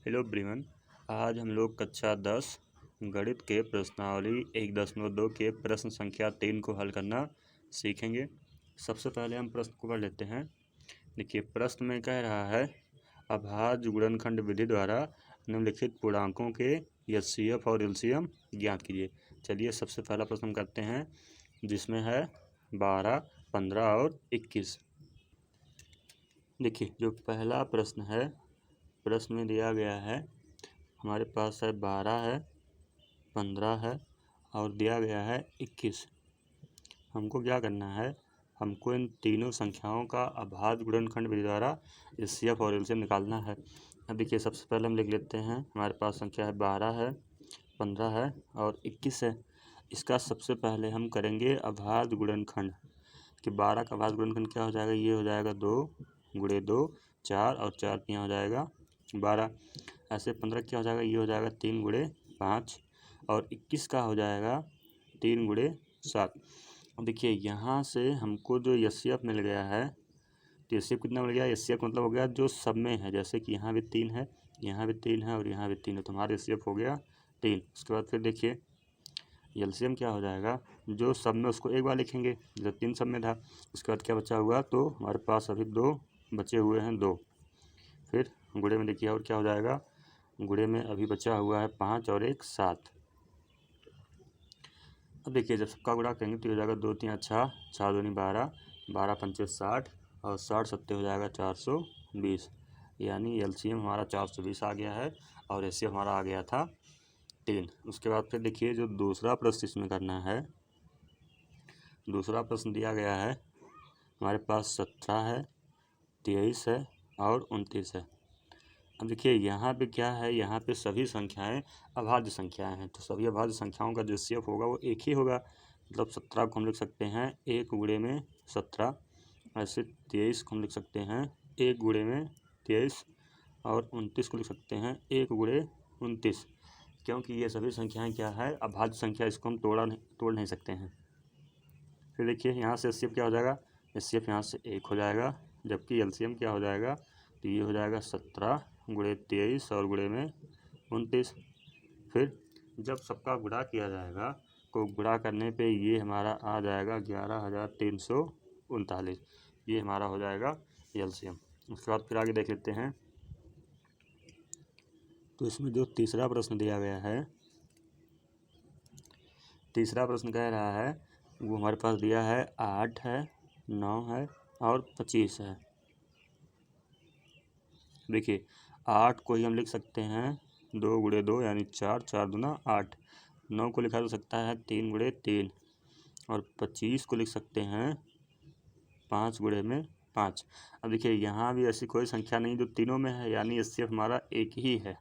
Hello everyone. आज हम लोग कक्षा 10 गणित के प्रश्नावली 1.2 के प्रश्न संख्या 3 को हल करना सीखेंगे। सबसे पहले हम प्रश्न को पढ़ लेते हैं। देखिए, प्रश्न में कह रहा है अभाज्य गुणनखंड विधि द्वारा निम्नलिखित पूर्णांकों के एचसीएफ और एलसीएम ज्ञात कीजिए। चलिए, सबसे पहला प्रश्न करते हैं, जिसमें है 12, 15 और 21। देखिए, जो पहला प्रश्न है, प्रश्न में दिया गया है हमारे पास है 12 है, 15 है और दिया गया है 21। हमको क्या करना है, हमको इन तीनों संख्याओं का अभाज्य गुणनखंड विधि द्वारा एचसीएफ और एलसीएम निकालना है। अब देखिए, सबसे पहले हम लिख लेते हैं, हमारे पास संख्या है 12 है, 15 है और 21 है। इसका सबसे पहले हम करेंगे अभाज्य गुणनखंड कि 12 का अभाज्य गुणनखंड क्या हो जाएगा, ये हो जाएगा 2 गुणे 2 4 और 4 यहाँ हो जाएगा 12। ऐसे 15 क्या हो जाएगा, ये हो जाएगा 3 गुणे 5 और 21 का हो जाएगा 3 गुणे 7। अब देखिए, यहाँ से हमको जो एचसीएफ मिल गया है, तो एचसीएफ कितना मिल गया, एचसीएफ मतलब हो गया जो सब में है, जैसे कि यहाँ भी 3 है, यहाँ भी 3 है और यहाँ भी 3 है, तो हमारा एचसीएफ हो गया 3। उसके बाद फिर देखिए एलसीएम क्या हो जाएगा, जो सब में उसको एक बार लिखेंगे, जब 3 सब में था। उसके बाद क्या बचा हुआ, तो हमारे पास अभी 2 बचे हुए हैं, 2। फिर गुणे में देखिए और क्या हो जाएगा, गुणे में अभी बचा हुआ है 5 और 1 7। अब देखिए, जब सबका गुणा करेंगे तो हो जाएगा 2 3 6, 6 दूनी 12, 12 पंचे 60 और 60 सत्ते हो जाएगा 420। यानी एलसीएम हमारा 420 आ गया है और एचसीएफ हमारा आ गया था 3। उसके बाद फिर देखिए, जो दूसरा प्रश्न इसमें करना है, दूसरा प्रश्न दिया गया है हमारे पास 17 है, 23 है और 29 है। अब देखिए, यहाँ पे क्या है, यहाँ पे सभी संख्याएं अभाज्य संख्याएं हैं, तो सभी अभाज्य संख्याओं का जो एचसीएफ होगा वो एक ही होगा। मतलब 17 को हम लिख सकते हैं 1 गुणे में 17, ऐसे 23 को हम लिख सकते हैं 1 गुणे में 23 और 29 को लिख सकते हैं 1 गुणे 29, क्योंकि ये सभी संख्याएं क्या है, अभाज्य संख्या, इसको हम तोड़ नहीं सकते हैं। फिर देखिए, यहाँ से एचसीएफ क्या हो जाएगा, एचसीएफ यहाँ से 1 हो जाएगा, जबकि एलसीएम क्या हो जाएगा, तो ये हो जाएगा 17 गुणे 23 और गुणे में 29। फिर जब सबका गुणा किया जाएगा तो गुणा करने पे ये हमारा आ जाएगा 11,339, ये हमारा हो जाएगा एलसीएम। उसके बाद फिर आगे देख लेते हैं। तो इसमें जो तीसरा प्रश्न दिया गया है, तीसरा प्रश्न कह रहा है, वो हमारे पास दिया है 8 है, 9 है और 25 है। देखिए, 8 को ही हम लिख सकते हैं 2 गुणे 2 यानी 4, 4 दूना 8। 9 को लिखा जा सकता है 3 गुणे 3 और 25 को लिख सकते हैं 5 गुणे में 5। अब देखिए, यहाँ भी ऐसी कोई संख्या नहीं जो तीनों में है, यानी एचसीएफ हमारा एक ही है।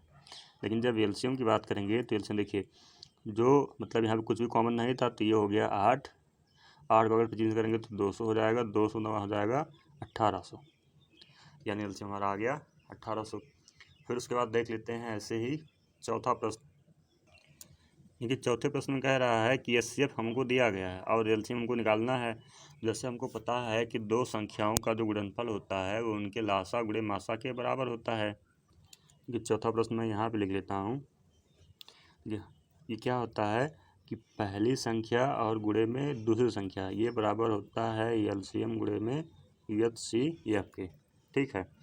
लेकिन जब एलसीएम की बात करेंगे तो एलसीएम देखिए, जो मतलब यहाँ पे कुछ भी कॉमन नहीं था, तो ये हो गया 8, 8 बगल 25 करेंगे तो 200 हो जाएगा, 200 9 हो जाएगा 1800, यानी एलसीएम हमारा आ गया 1800। फिर उसके बाद देख लेते हैं ऐसे ही चौथा प्रश्न। देखिए, चौथे प्रश्न में कह रहा है कि एचसीएफ हमको दिया गया है और एलसीएम हमको निकालना है। जैसे हमको पता है कि दो संख्याओं का जो गुणनफल होता है वो उनके लासा गुणे मासा के बराबर होता है। ये चौथा प्रश्न मैं यहाँ पे लिख लेता हूँ। ये क्या होता है कि पहली संख्या और गुणे में दूसरी संख्या, ये बराबर होता है एलसीएम गुणे में एचसीएफ के। ठीक है।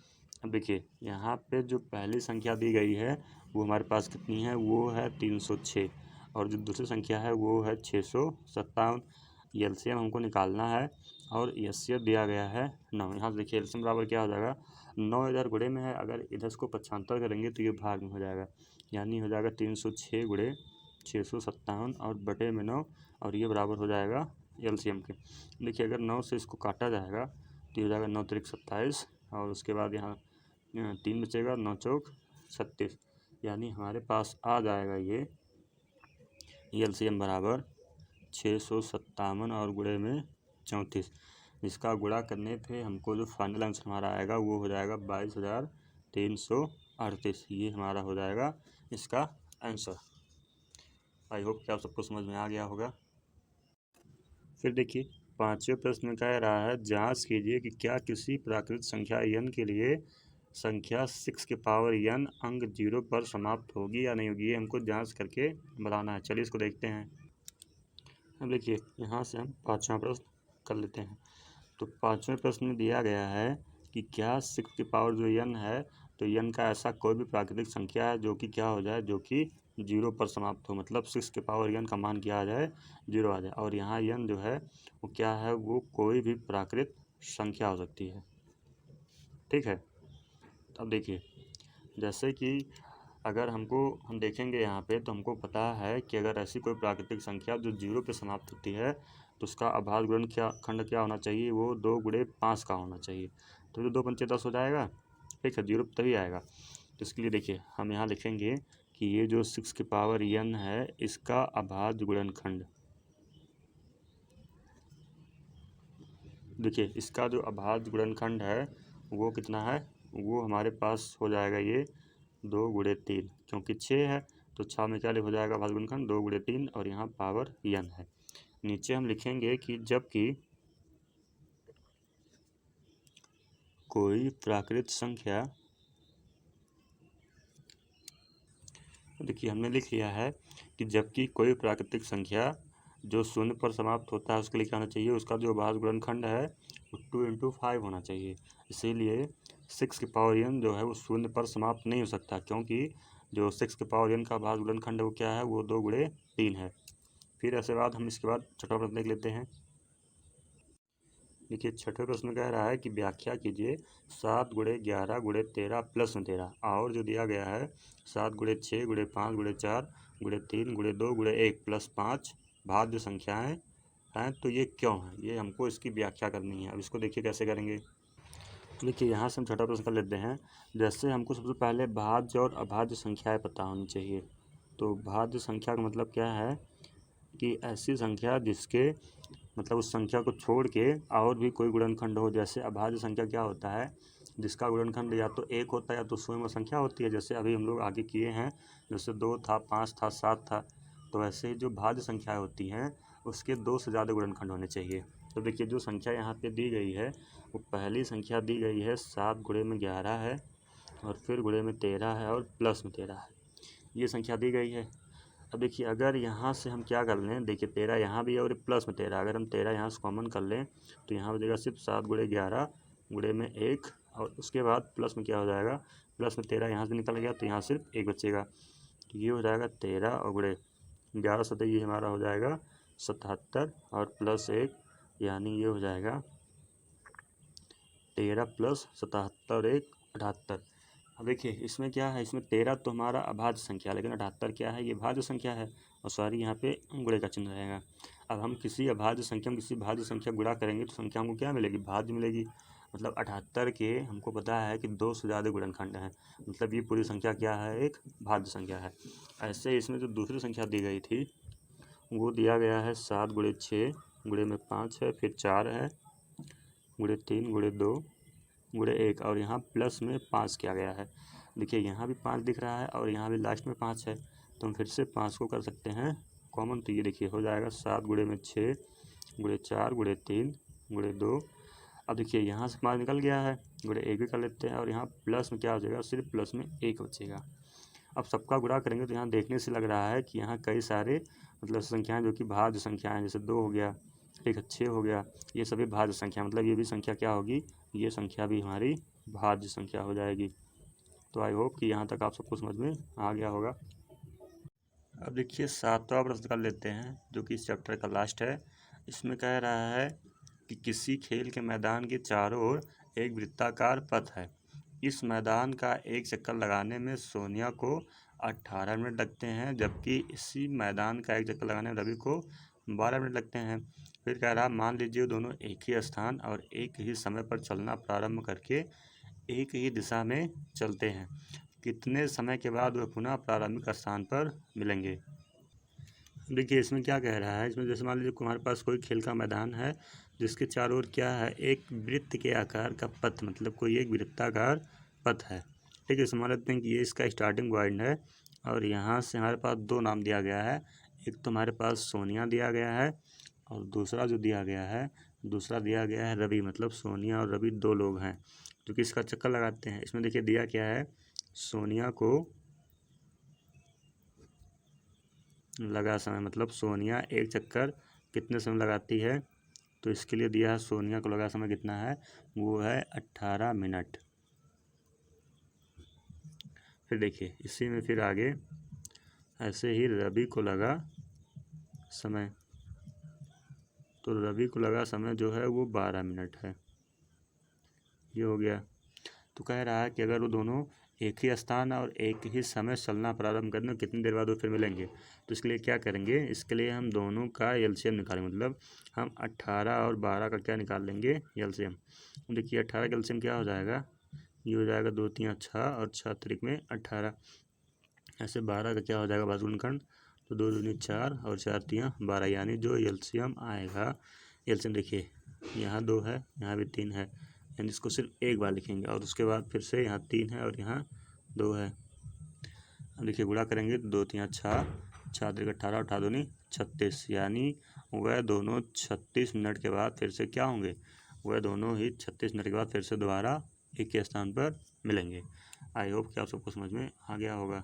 अब देखिए, यहाँ पे जो पहली संख्या दी गई है वो हमारे पास कितनी है, वो है 306 और जो दूसरी संख्या है वो है 657। एलसीएम हमको निकालना है और एचसीएफ दिया गया है 9। यहाँ से देखिए एलसीएम बराबर क्या हो जाएगा, 9 इधर गुणे में है, अगर इधर इसको पक्षांतर करेंगे तो ये भाग में हो जाएगा, यानी हो जाएगा 306 गुणे 657 और बटे में 9 और ये बराबर हो जाएगा एलसीएम के। देखिए, अगर 9 से इसको काटा जाएगा तो ये हो जाएगा 9 त्रिक 27 और उसके बाद यहाँ 3 बचेगा, 9 चौक 36, यानी हमारे पास आ जाएगा ये एलसीएम बराबर 657 और गुणे में 34। इसका गुणा करने पे हमको जो फाइनल आंसर हमारा आएगा वो हो जाएगा 22,338। ये हमारा हो जाएगा इसका आंसर। आई होप कि आप सबको समझ में आ गया होगा। फिर देखिए, पांचवें प्रश्न में कह रहा है, जांच कीजिए कि क्या किसी प्राकृत संख्या n के लिए संख्या 6 की पावर n अंक 0 पर समाप्त होगी या नहीं होगी, ये हमको जांच करके बताना है। चलिए इसको देखते हैं। अब देखिए यहाँ से हम पाँचवा प्रश्न कर लेते हैं। तो पाँचवें प्रश्न में दिया गया है कि क्या 6 की पावर जो n है, तो n का ऐसा कोई भी प्राकृतिक संख्या है जो कि क्या हो जाए, जो कि 0 पर समाप्त हो। मतलब 6 की पावर n का मान क्या आ जाए, 0 आ जाए। और यहाँ n जो है वो क्या है, वो कोई भी प्राकृतिक संख्या हो सकती है। ठीक है। अब देखिए जैसे कि अगर हम देखेंगे यहाँ पे, तो हमको पता है कि अगर ऐसी कोई प्राकृतिक संख्या जो 0 पे समाप्त होती है, तो उसका अभाज्य गुणनखंड क्या होना चाहिए, वो 2 गुणे 5 का होना चाहिए। तो जो 2 पंचे 10 हो जाएगा। ठीक है, 0 तभी आएगा। तो इसके लिए देखिए हम यहाँ लिखेंगे कि ये जो 6 की पावर n है, इसका अभाज्य गुणनखंड, देखिए इसका जो अभाज्य गुणनखंड है वो कितना है, वो हमारे पास हो जाएगा ये 2 गुणे 3, क्योंकि 6 है तो 6 में क्या हो जाएगा अभाज्य गुणनखंड, 2 गुणे 3, और यहाँ पावर n है। नीचे हम लिखेंगे कि जबकि कोई प्राकृत संख्या, देखिए हमने लिख लिया है कि जबकि कोई प्राकृतिक संख्या जो 0 पर समाप्त होता है, उसके लिए क्या होना चाहिए, उसका जो अभाज्य गुणनखंड है वो 2 × 5 होना चाहिए। इसीलिए 6 की पावर n जो है वो 0 पर समाप्त नहीं हो सकता, क्योंकि जो 6 की पावर n का अभाज्य गुणनखंड है वो क्या है, वो 2 गुणे 3 है। फिर ऐसे बाद हम इसके बाद छठा प्रश्न देख लेते हैं। देखिए छठे प्रश्न में कह रहा है कि व्याख्या कीजिए 7 गुणे 11 गुणे 13 प्लस में 13, और जो दिया गया है 7 गुणे 6 गुणे 5 गुणे 4 गुणे 3 गुणे 2 गुणे 1 प्लस 5 भाज्य संख्याएं हैं, तो ये क्यों है, ये हमको इसकी व्याख्या करनी है। अब इसको देखिए कैसे करेंगे। देखिए यहाँ से हम छठा प्रश्न कर लेते हैं। जैसे हमको सबसे पहले भाज्य और अभाज्य संख्याएं पता होनी चाहिए। तो भाज्य संख्या का मतलब क्या है कि ऐसी संख्या जिसके मतलब उस संख्या को छोड़ के और भी कोई गुणनखंड हो। जैसे अभाज्य संख्या क्या होता है, जिसका गुणनखंड या तो 1 होता है या तो स्वयं संख्या होती है। जैसे अभी हम लोग आगे किए हैं, जैसे 2 था, 5 था, 7 था। तो ऐसे ही जो भाज्य संख्याएं होती हैं उसके 2 से ज़्यादा गुणनखंड होने चाहिए। तो देखिए जो संख्या यहाँ पे दी गई है, वो पहली संख्या दी गई है 7 गुणे में 11 है, और फिर गुणे में 13 है, और प्लस में 13 है, ये संख्या दी गई है। अब देखिए अगर यहाँ से हम क्या कर लें, देखिए 13 यहाँ भी है और प्लस में 13, अगर हम 13 यहाँ से कॉमन कर लें तो यहाँ बचेगा सिर्फ 7 गुणे 11 गुणे में 1, और उसके बाद प्लस में क्या हो जाएगा, प्लस में 13 यहाँ से निकल गया तो यहाँ सिर्फ 1 बचेगा। तो ये हो जाएगा 13 और गुणे 11 सतह, ये हमारा हो जाएगा 77, और प्लस 1 यानी ये हो जाएगा 13 प्लस 77 और 1 78। अब देखिए इसमें क्या है, इसमें 13 तो हमारा अभाज्य संख्या है, लेकिन 78 क्या है, ये भाज्य संख्या है, और सॉरी यहाँ पे गुणे का चिन्ह रहेगा। अब हम किसी अभाज्य संख्या में किसी भाज्य संख्या गुणा करेंगे तो संख्या हमको क्या मिलेगी, भाज्य मिलेगी। मतलब 78 के हमको पता है कि 2 से ज़्यादा गुणनखंड हैं, मतलब ये पूरी संख्या क्या है, एक भाज्य संख्या है। ऐसे इसमें जो दूसरी संख्या दी गई थी वो दिया गया है 7 गुणे 6 गुणे में 5 है, फिर 4 है, गुणे 3 गुणे 2 गुणे 1, और यहाँ प्लस में 5 किया गया है। देखिए यहाँ भी 5 दिख रहा है और यहाँ भी लास्ट में 5 है, तो हम फिर से 5 को कर सकते हैं कॉमन। तो ये देखिए हो जाएगा 7 गुणे में 6 गुणे 4 गुणे 3 गुणे 2। अब देखिए यहाँ से 5 निकल गया है, गुणे 1 भी कर लेते हैं, और यहाँ प्लस में क्या हो जाएगा, सिर्फ प्लस में 1 बचेगा। अब सबका गुणा करेंगे तो यहाँ देखने से लग रहा है कि यहाँ कई सारे मतलब संख्याएं जो कि भाज्य संख्याएं, जैसे 2 हो गया, ठीक है, 6 हो गया, ये सभी भाज्य संख्या, मतलब ये भी संख्या क्या होगी, ये संख्या भी हमारी भाज्य संख्या हो जाएगी। तो आई होप कि यहाँ तक आप सबको समझ में आ गया होगा। अब देखिए सातवां प्रश्न कर लेते हैं, जो कि इस चैप्टर का लास्ट है। इसमें कह रहा है कि किसी खेल के मैदान के चारों ओर एक वृत्ताकार पथ है। इस मैदान का एक चक्कर लगाने में सोनिया को 18 मिनट लगते हैं, जबकि इसी मैदान का एक चक्कर लगाने में रवि को 12 मिनट लगते हैं। फिर कह रहा मान लीजिए दोनों एक ही स्थान और एक ही समय पर चलना प्रारंभ करके एक ही दिशा में चलते हैं, कितने समय के बाद वह पुनः प्रारंभिक स्थान पर मिलेंगे। देखिए इसमें क्या कह रहा है, इसमें जैसे मान लीजिए हमारे पास कोई खेल का मैदान है जिसके चारों ओर क्या है, एक वृत्त के आकार का पथ, मतलब कोई एक वृत्ताकार पथ है। ठीक है, समझ लेते हैं कि ये इसका स्टार्टिंग पॉइंट है, और यहाँ से हमारे पास 2 नाम दिया गया है। एक तो हमारे पास सोनिया दिया गया है, और दूसरा जो दिया गया है, दूसरा दिया गया है रवि, मतलब सोनिया और रवि 2 लोग हैं। जो कि इसका चक्कर लगाते हैं। इसमें देखिए दिया क्या है, सोनिया को लगा समय, मतलब सोनिया एक चक्कर कितने समय लगाती है, तो इसके लिए दिया है सोनिया को लगा समय कितना है, वो है 18 मिनट। फिर देखिए इसी में फिर आगे ऐसे ही रवि को लगा समय, तो रवि को लगा समय जो है वो 12 मिनट है। ये हो गया। तो कह रहा है कि अगर वो दोनों एक ही स्थान और एक ही समय चलना प्रारंभ करने कितनी देर बाद वो फिर मिलेंगे, तो इसके लिए क्या करेंगे, इसके लिए हम दोनों का एलसीएम निकालेंगे, मतलब हम 18 और 12 का क्या निकाल लेंगे, एलसीएम। देखिए 18 का एलसीएम क्या हो जाएगा, ये हो जाएगा 2 3 6 और 6 त्रिक में 18। ऐसे 12 का क्या हो जाएगा भाजगुणनखंड, तो 2 दूनी 4 और 4 तियाँ 12, यानी जो एलसीएम आएगा, एलसीएम देखिए यहाँ 2 है, यहाँ भी 3 है, यानी इसको सिर्फ एक बार लिखेंगे और उसके बाद फिर से यहाँ 3 है और यहाँ 2 है। अब देखिए गुणा करेंगे तो 2 3 6, 6 त्रिक 18, 18 दूनी 36, यानी वह दोनों 36 मिनट के बाद फिर से क्या होंगे, वह दोनों ही 36 मिनट के बाद फिर से दोबारा एक ही स्थान पर मिलेंगे। आई होप कि आप सबको समझ में आ गया होगा।